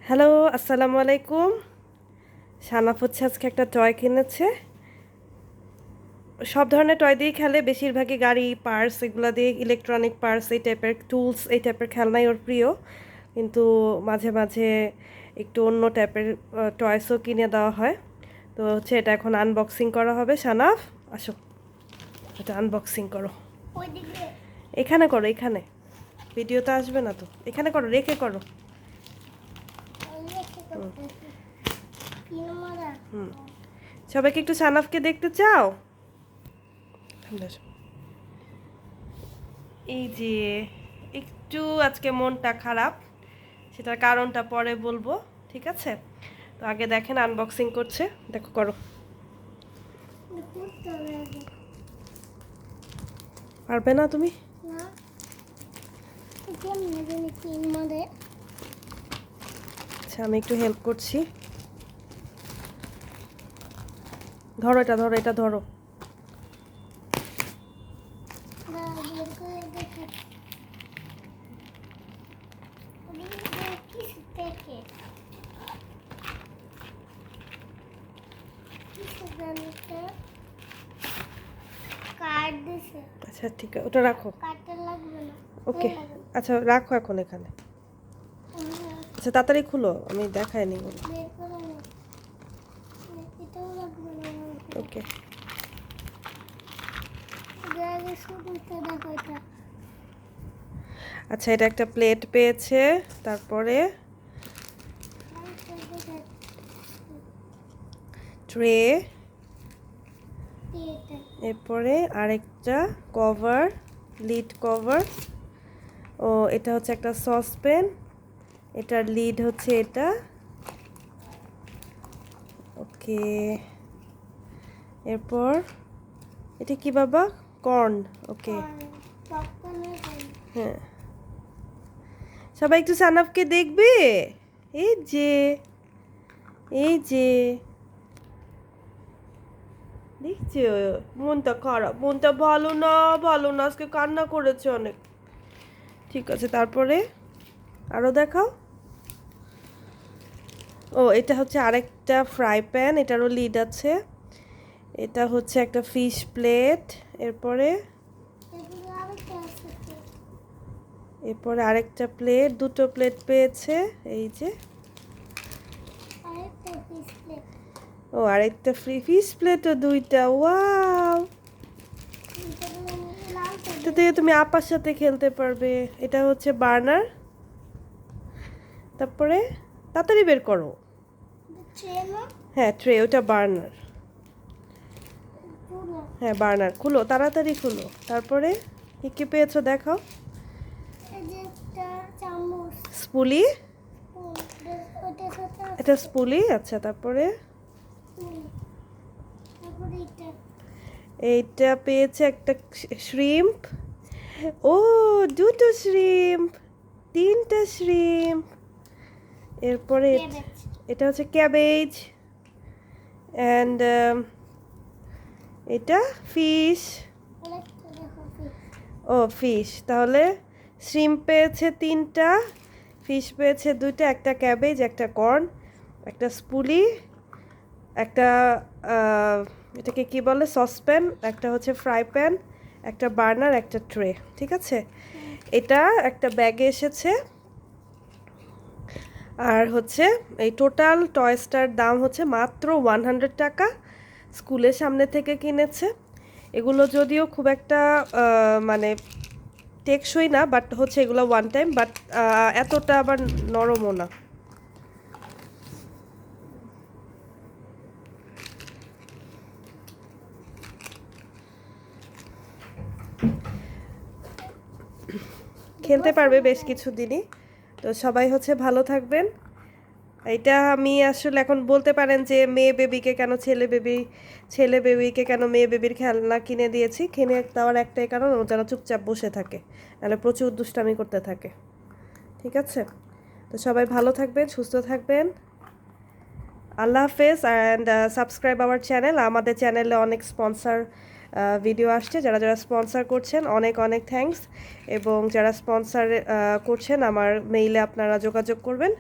Hello, আসসালামু আলাইকুম। শানাফ হচ্ছে আজকে একটা টয় কিনেছে। সব ধরনের টয় দিয়ে খেলে, বেশিরভাগই গাড়ি, পার্স, এগুলো দিয়ে ইলেকট্রনিক পার্স, এই টাইপের টুলস, এই টাইপের খেলনাই ওর প্রিয়। কিন্তু মাঝে মাঝে একটু অন্য টাইপের টয়সও কিনে দেওয়া হয়। তো হচ্ছে এটা এখন আনবক্সিং করা হবে। শানাফ, আসো, এটা আনবক্সিং করো। এখানে করো, এখানে। ভিডিওতে আসবে না তো, এখানে করো, রেখে করো। হুম, সবাইকে একটু শানাফকে দেখতে চাও? এই যে একটু আজকে মনটা খারাপ, সেটার কারণটা পরে বলবো, ঠিক আছে? তো আগে দেখেন আনবক্সিং করছে, দেখো, করো। পারবে না তুমি? আচ্ছা, আমি একটু হেল্প করছি। ধরো এটা, ধরো এটা, ধরো। আচ্ছা ঠিক আছে, ওটা রাখো। ওকে, আচ্ছা রাখো এখন এখানে। আচ্ছা তাড়াতাড়ি খুলো, আমি দেখাই নি। ওকে, আচ্ছা এটা একটা প্লেট পেয়েছে, তারপরে ট্রে, এরপরে আরেকটা কভার, লিড কভার। ও, এটা হচ্ছে একটা সসপ্যান, এটার লিড হচ্ছে এটা। ওকে, এরপর এটা কি বাবা? কর্ন। ওকে, হ্যাঁ, সবাই একটু সানাফকে দেখবে। এই যে, এই যে, দেখছো? মনটা খারাপ, মনটা ভালো না, ভালো না, আজকে কান্না করেছে অনেক। ঠিক আছে, তারপরে আরও দেখাও। ও, এটা হচ্ছে আরেকটা ফ্রাই প্যান, এটারও লিড আছে। এটা হচ্ছে একটা ফিশ প্লেট। এরপরে এরপরে আরেকটা প্লেট, দুটো প্লেট পেয়েছে, এই যে। ও, আরেকটা ফিশ প্লেটও দুইটা, ওয়াও! এটা দিয়ে তুমি আপার সাথে খেলতে পারবে। এটা হচ্ছে বার্নার। তারপরে তাড়াতাড়ি বের করো। হ্যাঁ, ট্রে, ওটা বার্নার। হ্যাঁ, বার্নার, খুলো, তাড়াতাড়ি খুলো। তারপরে কি কি পেয়েছো দেখাও। স্পুলি, এটা স্পুলি। আচ্ছা, তারপরে এইটা পেয়েছে একটা শ্রিম্প। ও, দুটো শ্রিম্প, তিনটা শ্রিম্প। এরপরে এটা হচ্ছে ক্যাবেজ, অ্যান্ড এটা ফিশ। ও, ফিশ, তাহলে শ্রিম্প পেয়েছে তিনটা, ফিশ পেয়েছে দুইটা, একটা ক্যাবেজ, একটা কর্ন, একটা স্পুলি, একটা এটাকে কি বলে, সসপ্যান, একটা হচ্ছে ফ্রাই প্যান, একটা বার্নার, একটা ট্রে। ঠিক আছে, এটা একটা ব্যাগে এসেছে। আর হচ্ছে এই টোটাল টয়সটার দাম হচ্ছে মাত্র 100 টাকা। স্কুলের সামনে থেকে কিনেছে। এগুলো যদিও খুব একটা মানে টেকসই না, বাট হচ্ছে এগুলো ওয়ান টাইম, বাট এতটা আবার নরমও না। খেলতে পারবে বেশ কিছু দিনই। তো সবাই হচ্ছে ভালো থাকবেন। এটা আমি আসলে এখন বলতে পারেন যে মেয়ে বেবিকে কেন ছেলে বেবিকে কেন মেয়ে বেবির খেলনা কিনে দিয়েছি। কিনে দেওয়ার একটাই কারণ, ও যেন চুপচাপ বসে থাকে, নাহলে প্রচুর দুষ্টামি করতে থাকে। ঠিক আছে, তো সবাই ভালো থাকবেন, সুস্থ থাকবেন। আল্লাহ হাফেজ, অ্যান্ড সাবস্ক্রাইব আওয়ার চ্যানেল। আমাদের চ্যানেলে অনেক স্পন্সর ভিডিও আসছে। যারা যারা স্পন্সর করছেন অনেক অনেক থ্যাঙ্কস, এবং যারা স্পন্সর করছেন আমার মেইলে আপনারা যোগাযোগ করবেন।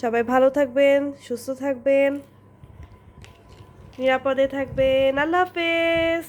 সবাই ভালো থাকবেন, সুস্থ থাকবেন, নিরাপদে থাকবেন। আল্লাহ হাফেজ।